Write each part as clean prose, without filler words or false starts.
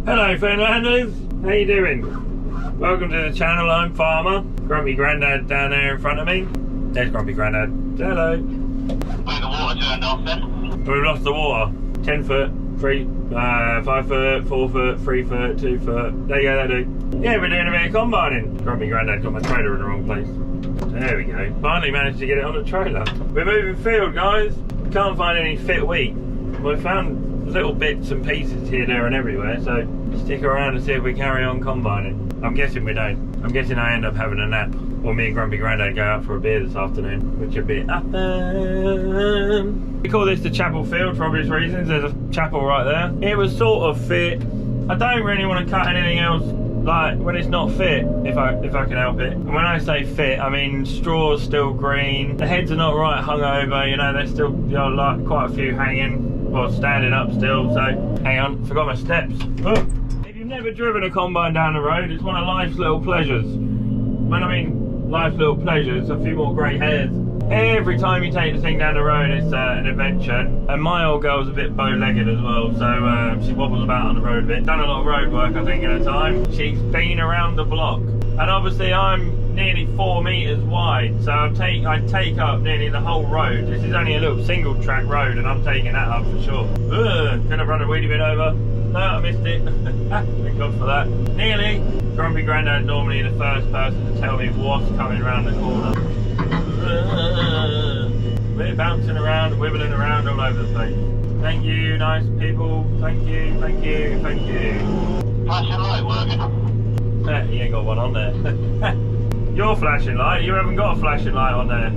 Hello Finlanders, how you doing? Welcome to the channel. I'm Farmer. Grumpy Grandad down there in front of me. There's Grumpy Grandad. Hello. Where the water turned off then? We've lost the water. 10 foot, 5 foot, 4 foot, 3 foot, 2 foot. There you go, that do. Yeah, we're doing a bit of combining. Grumpy Grandad got my trailer in the wrong place. There we go. Finally managed to get it on the trailer. We're moving field, guys. Can't find any fit wheat. We found little bits and pieces here, there and everywhere, so stick around and see if we carry on combining. I'm guessing we don't. I'm guessing I end up having a nap, or me and Grumpy Grandad go out for a beer this afternoon, which would be awesome. We call this the chapel field for obvious reasons. There's a chapel right there. It was sort of fit. I don't really want to cut anything else like when it's not fit, if I can help it. And when I say fit, I mean straw's still green, the heads are not right hung over, you know, there's still, you know, like quite a few hanging. Well, standing up still, so hang on, forgot my steps. Oh. If you've never driven a combine down the road, it's one of life's little pleasures. When I mean life's little pleasures, a few more grey hairs. Every time you take the thing down the road, it's an adventure. And my old girl's a bit bow-legged as well, so she wobbles about on the road a bit. Done a lot of road work, I think, in her time. She's been around the block. And obviously I'm nearly 4 metres wide, so I take up nearly the whole road. This is only a little single track road and I'm taking that up for sure. Gonna run a weedy bit over. No, I missed it. Thank God for that. Nearly. Grumpy Grandad's normally the first person to tell me what's coming around the corner. We're bouncing around, wibbling around all over the place. Thank you, nice people. Thank you, thank you, thank you. Flashing light working? You ain't got one on there. Your flashing light? You haven't got a flashing light on there.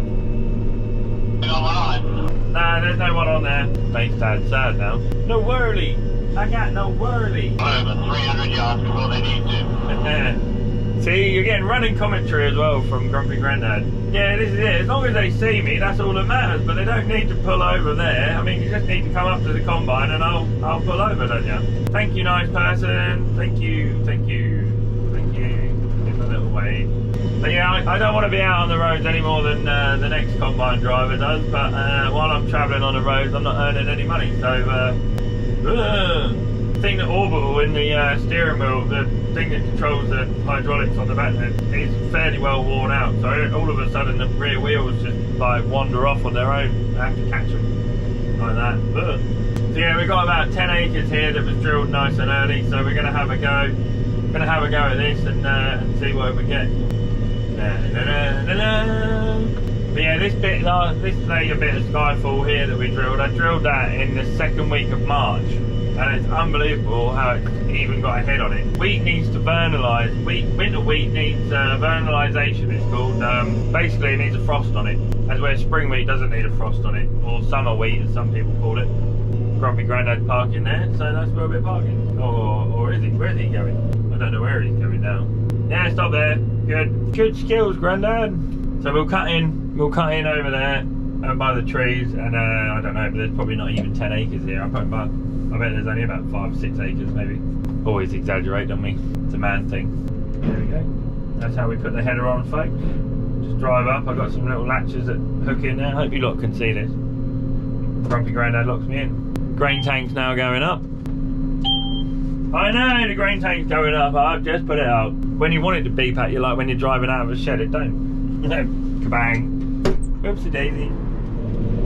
You got one on? Nah, there's no one on there. Makes Dad sad now. No whirly. I got no whirly. Over 300 yards before they need to. See, you're getting running commentary as well from Grumpy Grandad. Yeah, this is it. As long as they see me, that's all that matters. But they don't need to pull over there. I mean, you just need to come up to the combine and I'll pull over, don't you? Thank you, nice person. Thank you, thank you. In a little wave. But yeah, I don't want to be out on the roads any more than the next combine driver does, but while I'm travelling on the roads I'm not earning any money, so the thing that orbital in the steering wheel, the thing that controls the hydraulics on the back is fairly well worn out, so all of a sudden the rear wheels just like wander off on their own. I have to catch them like that. So yeah, we've got about 10 acres here that was drilled nice and early, so we're going to have a go. Gonna have a go at this and see what we get. But yeah, this bit, this is a bit of Skyfall here that we drilled. I drilled that in the second week of March, and it's unbelievable how it's even got a head on it. Wheat needs to vernalise. Winter wheat needs vernalisation, it's called. Basically, it needs a frost on it, as where spring wheat doesn't need a frost on it, or summer wheat, as some people call it. Grumpy Grandad parking there, so that's where we're parking. Or is he? Where is he going? I don't know where he's going now. Yeah, stop there. Good skills, Grandad. So we'll cut in over there by the trees, and I don't know, but there's probably not even 10 acres here. I bet there's only about 5 or 6 acres maybe. Always exaggerate, don't we? It's a man thing. There we go. That's how we put the header on, folks. Just drive up. I've got some little latches that hook in there. Hope you lot can see this. Grumpy Grandad locks me in. Grain tank's now going up. I know the grain tank's going up. I've just put it up. When you want it to beep at you, like when you're driving out of a shed, it don't. Kabang. Whoopsie daisy.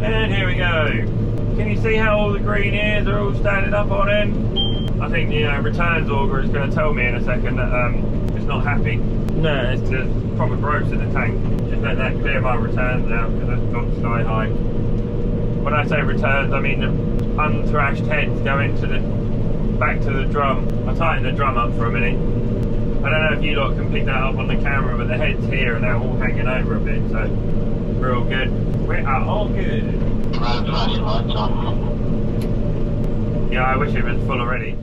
And here we go. Can you see how all the green ears are all standing up on end? I think the returns auger is going to tell me in a second that it's not happy. No, it's just proper gross in the tank. Just let that clear my returns out because that's gone sky high. When I say returns, I mean the unthrashed heads go into back to the drum. I'll tighten the drum up for a minute. I don't know if you lot can pick that up on the camera, but the head's here and they're all hanging over a bit, so we're all good. We are all good. Yeah, I wish it was full already.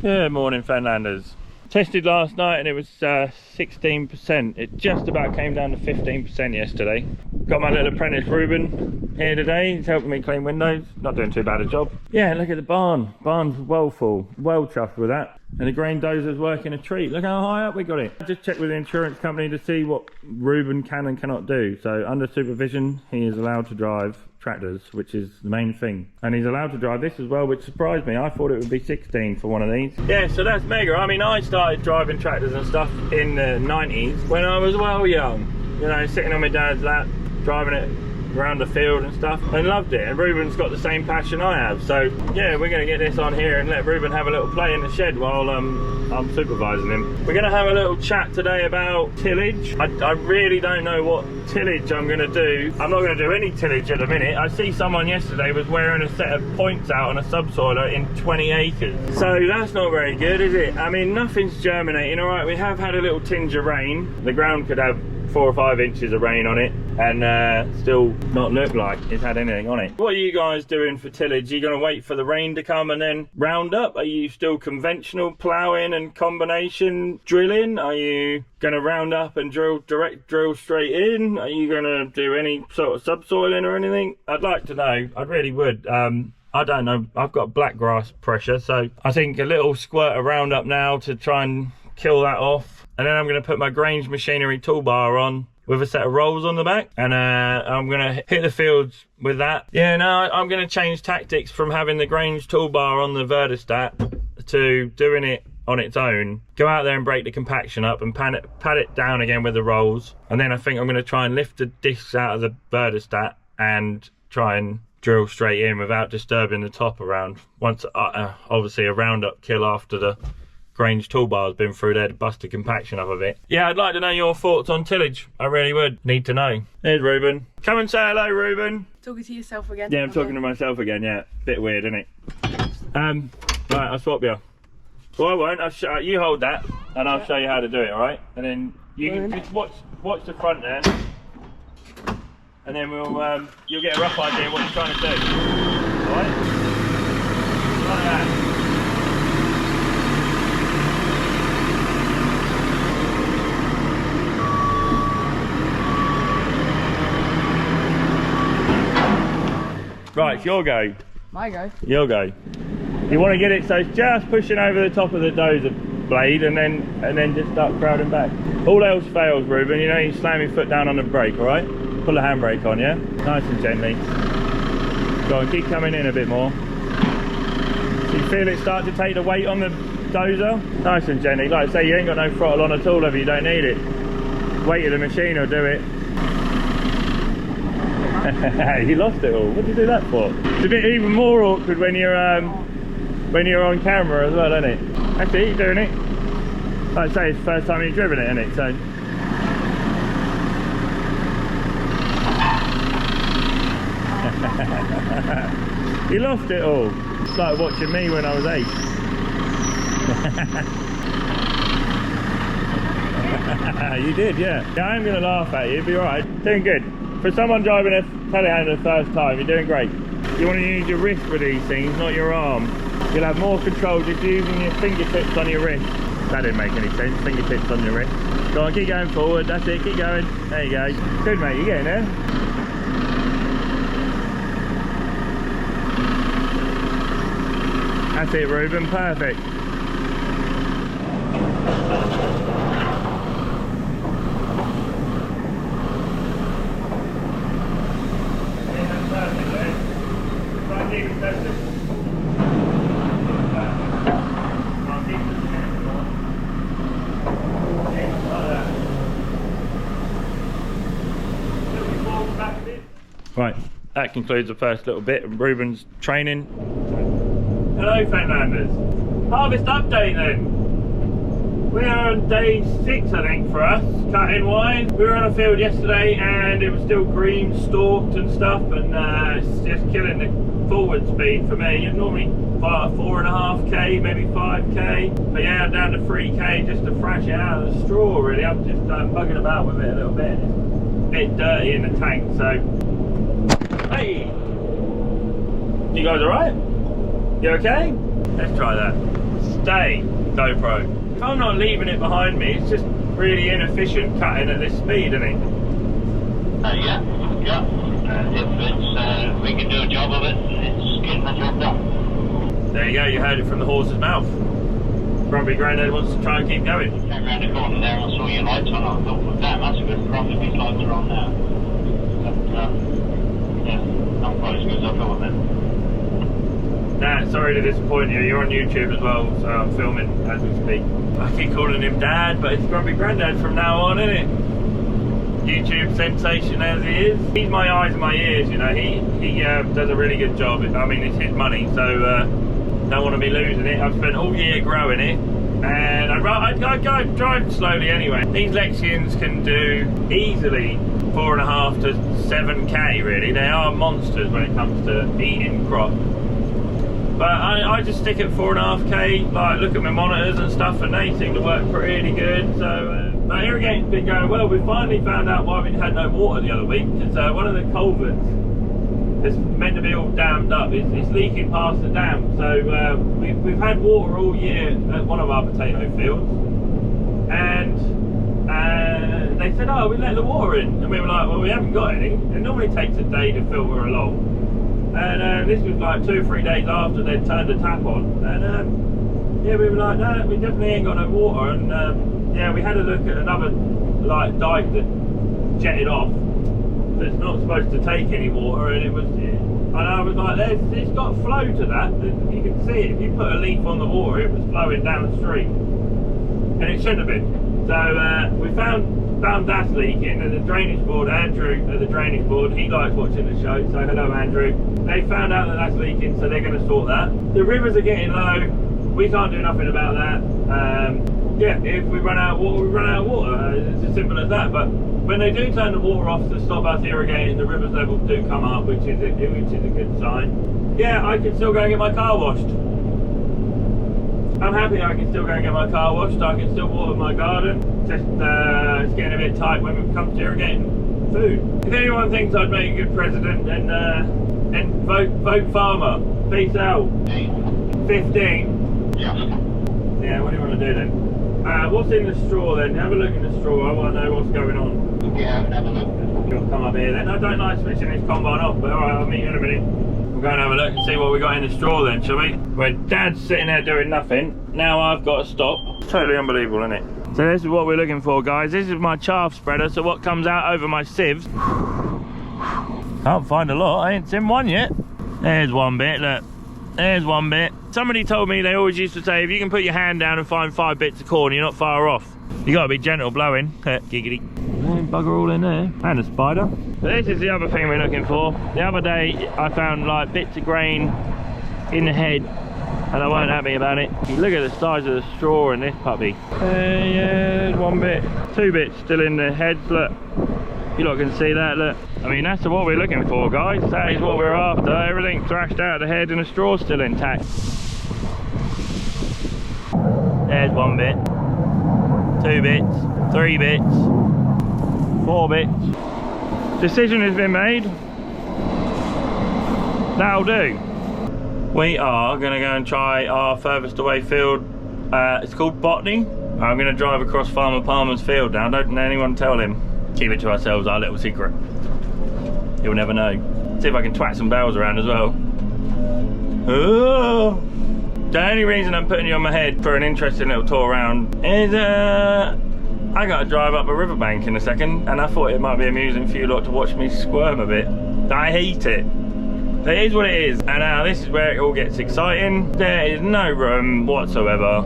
Good morning, Finlanders. Tested last night and it was 16%. It just about came down to 15% yesterday. Got my little apprentice Reuben here today. He's helping me clean windows. Not doing too bad a job. Yeah, look at the barn. Barn's well full. Well chuffed with that. And the grain dozer's working a treat. Look how high up we got it. I just checked with the insurance company to see what Reuben can and cannot do. So under supervision, he is allowed to drive tractors, which is the main thing. And he's allowed to drive this as well, which surprised me. I thought it would be 16 for one of these. Yeah, so that's mega. I mean, I started driving tractors and stuff in the 90s when I was well young. You know, sitting on my dad's lap, driving it around the field and stuff, and loved it. And Ruben's got the same passion I have, so yeah, we're going to get this on here and let Ruben have a little play in the shed while I'm supervising him. We're going to have a little chat today about tillage. I really don't know what tillage I'm going to do. I'm not going to do any tillage at the minute. I see someone yesterday was wearing a set of points out on a subsoiler in 20 acres, so that's not very good, is it? I mean, nothing's germinating. All right, we have had a little tinge of rain. The ground could have 4 or 5 inches of rain on it and still not look like it's had anything on it. What are you guys doing for tillage? Are you going to wait for the rain to come and then round up? Are you still conventional ploughing and combination drilling? Are you going to round up and drill straight in? Are you going to do any sort of subsoiling or anything? I'd like to know. I really would. I don't know. I've got black grass pressure, so I think a little squirt of Roundup now to try and kill that off. And then I'm going to put my Grange machinery toolbar on with a set of rolls on the back, and I'm going to hit the fields with that. Yeah, no, I'm going to change tactics from having the Grange toolbar on the Verdistat to doing it on its own. Go out there and break the compaction up and pat it down again with the rolls. And then I think I'm going to try and lift the discs out of the Verdistat and try and drill straight in without disturbing the top around. Once, obviously, a Roundup kill after the Grange toolbar has been through there to bust the compaction up a bit. Yeah, I'd like to know your thoughts on tillage. I really would. Need to know. There's Ruben. Come and say hello, Ruben. Talking to yourself again? Yeah, I'm talking to myself again, yeah. Bit weird, isn't it? Right, I'll swap you. Well, I won't. You hold that, and I'll show you how to do it, alright? And then you can just watch the front there. And then you'll get a rough idea what you're trying to do. Alright? Like that. Right, it's your go. My go. Your go. You want to get it so it's just pushing over the top of the dozer blade and then just start crowding back. All else fails, Ruben, you know, you slam your foot down on the brake, alright? Pull the handbrake on, yeah? Nice and gently. Go on, keep coming in a bit more. So you feel it start to take the weight on the dozer? Nice and gently. Like I say, you ain't got no throttle on at all, have you? You don't need it. Weight of the machine will do it. You lost it all. What did you do that for? It's a bit even more awkward when you're on camera as well, isn't it? That's it, you're doing it. Like I say, it's the first time you've driven it, isn't it? So you lost it all. It's like watching me when I was 8. You did, yeah. Yeah, I'm gonna laugh at you, be alright. Doing good. For someone driving a telehandler the first time, you're doing great. You want to use your wrist with these things, not your arm. You'll have more control just using your fingertips on your wrist. That didn't make any sense, fingertips on your wrist. Go on, keep going forward, that's it, keep going. There you go. Good mate, you're getting there. That's it, Ruben, perfect. Right, that concludes the first little bit of Ruben's training. Hello, Fenlanders. Harvest update then. We are on day 6, I think, for us, cutting wine. We were on a field yesterday and it was still green, stalked and stuff, and it's just killing the forward speed for me. You're normally 4.5k, maybe 5k, but yeah, I'm down to 3k just to thrash it out of the straw, really. I'm just bugging about with it a little bit. It's a bit dirty in the tank, so. Hey! You guys alright? You okay? Let's try that. Stay, GoPro. If I'm not leaving it behind me, it's just really inefficient cutting at this speed, isn't it? Yeah. If we can do a job of it, it's getting the job done. There you go, you heard it from the horse's mouth. Grumpy Grandad wants to try and keep going. Came round the corner there and I saw your lights on. I thought, well, damn, that's a good problem. These lights are on now. But, yeah, I'm quite as good as I thought then. Nah, sorry to disappoint you. You're on YouTube as well, so I'm filming as we speak. I keep calling him Dad, but it's Grumpy Grandad from now on, isn't it? YouTube sensation as he is. He's my eyes and my ears, you know. He does a really good job. I mean, it's his money, so don't want to be losing it. I've spent all year growing it, and I drive slowly anyway. These Lexians can do easily 4.5 to 7k, really. They are monsters when it comes to eating crop. But I just stick at 4.5k, like look at my monitors and stuff, and they seem to work pretty good. So but irrigating's been going well. We finally found out why we had no water the other week, because one of the culverts that's meant to be all dammed up is leaking past the dam. So we've had water all year at one of our potato fields, and they said, oh, we let the water in, and we were like, well, we haven't got any. It normally takes a day to filter along. And this was like 2 or 3 days after they'd turned the tap on, and yeah, we were like, no, we definitely ain't got no water. And yeah, we had a look at another like dike that jetted off that's not supposed to take any water, and I was like, it's got flow to that. You can see it. If you put a leaf on the water, it was flowing downstream, and it shouldn't have been. So we found that's leaking, and the drainage board, Andrew at the drainage board, he likes watching the show, so hello Andrew. They found out that that's leaking, so they're going to sort that. The rivers are getting low, we can't do nothing about that. Yeah, if we run out of water, we run out of water, it's as simple as that. But when they do turn the water off to stop us irrigating, the river's levels do come up, which is a good sign. Yeah, I can still go and get my car washed. I'm happy I can still go and get my car washed. I can still water my garden. Just it's getting a bit tight when it comes to irrigating food. If anyone thinks I'd make a good president, then vote farmer. Peace out. 15. Yeah. Yeah, what do you want to do then? What's in the straw then? Have a look in the straw. I want to know what's going on. Yeah, have a look. You'll come up here then. I don't like switching this combine off, but alright, I'll meet you in a minute. We'll go and have a look and see what we got in the straw then, shall we? Where Dad's sitting there doing nothing, now I've got to stop. It's totally unbelievable, isn't it? So this is what we're looking for, guys. This is my chaff spreader, so what comes out over my sieves. Can't find a lot, I ain't seen one yet. There's one bit, look. There's one bit. Somebody told me they always used to say, if you can put your hand down and find 5 bits of corn, you're not far off. You gotta be gentle blowing. Giggity. Bugger all in there. And a spider. But this is the other thing we're looking for. The other day I found like bits of grain in the head, and I wasn't happy about it. You look at the size of the straw in this puppy. Yeah, there's 1 bit. 2 bits still in the head, look. You lot can see that, look. I mean, that's what we're looking for, guys. That is what we're after. Everything thrashed out of the head and the straw's still intact. There's 1 bit. 2 bits. 3 bits. 4 bits. Decision has been made. That'll do. We are going to go and try our furthest away field. It's called Botany. I'm going to drive across Farmer Palmer's field now. Don't let anyone tell him. Keep it to ourselves, our little secret. He'll never know. See if I can twat some bells around as well. Oh. The only reason I'm putting you on my head for an interesting little tour around is I gotta drive up a riverbank in a second, and I thought it might be amusing for you lot to watch me squirm a bit. I hate it. It is what it is, and now this is where it all gets exciting. There is no room whatsoever.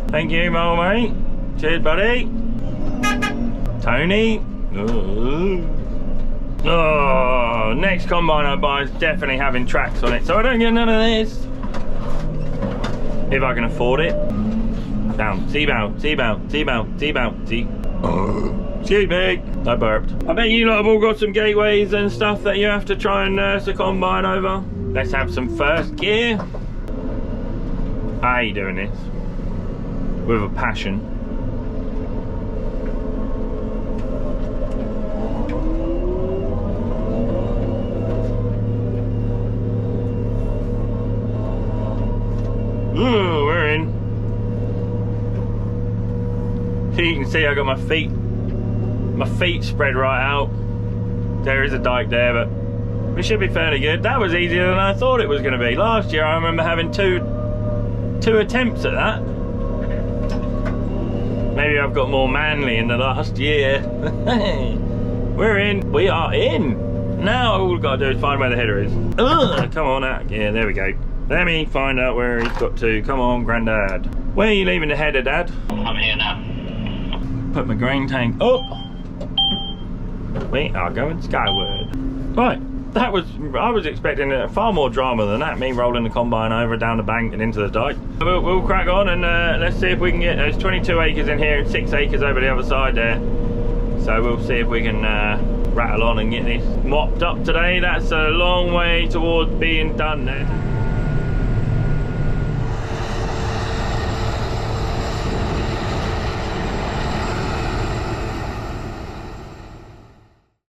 Thank you, my old mate. Cheers, buddy. Tony. Oh, next combine I buy is definitely having tracks on it, so I don't get none of this. If I can afford it. Down. Seabound. Excuse me. I burped. I bet you lot have all got some gateways and stuff that you have to try and nurse a combine over. Let's have some first gear. How are you doing this? With a passion. Ooh, we're in. So you can see I got my feet spread right out. There is a dike there, but we should be fairly good. That was easier than I thought it was going to be. Last year I remember having two attempts at that. Maybe I've got more manly in the last year. We're in. We are in. Now all we've got to do is find where the header is. Ugh, come on out. Yeah, there we go. Let me find out where he's got to. Come on, Grandad. Where are you leaving the header, Dad? I'm here now. Put my grain tank up. We are going skyward. Right, that was, I was expecting far more drama than that, me rolling the combine over, down the bank and into the dike. We'll crack on and let's see if we can get, there's 22 acres in here and 6 acres over the other side there. So we'll see if we can rattle on and get this mopped up today. That's a long way towards being done then.